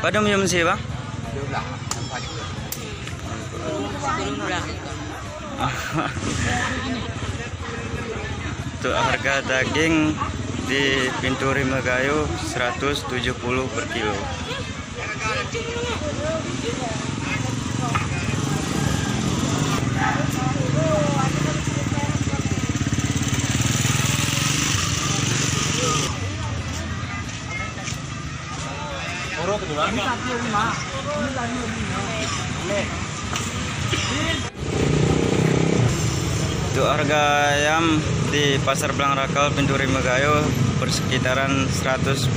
Kadang jam sih bang? 12 pagi. Untuk harga daging di Pintu Rimagayo 170 per kilo. Untuk harga ayam di Pasar Belang Rakal Pintu Rimagayo bersekitaran 140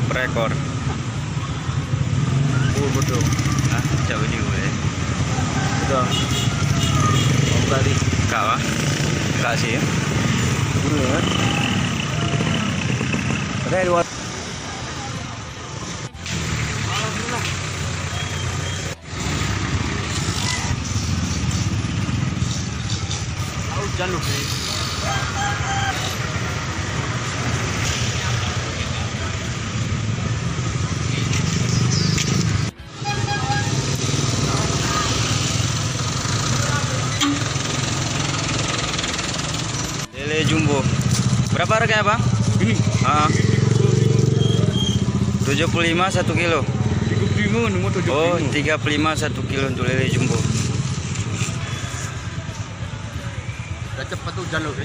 per ekor. Oh betul. Nah, jauh ini boleh. Betul. Om kali. Kak wah? Kak sih ya? Guru ya. Ada dua. Jangan lupa. Lele jumbo. Berapa harganya, Bang? Ini. 75 1 kilo. 35 nomor 75. Oh, 35 1 kilo untuk lele jumbo. Dah cepat tu jalur.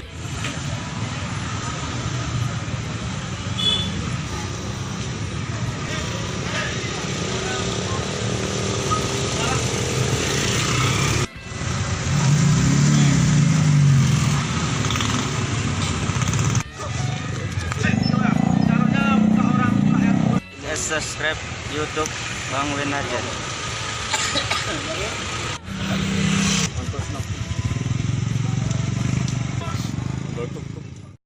Subscribe YouTube Bang Wen aja. Untuk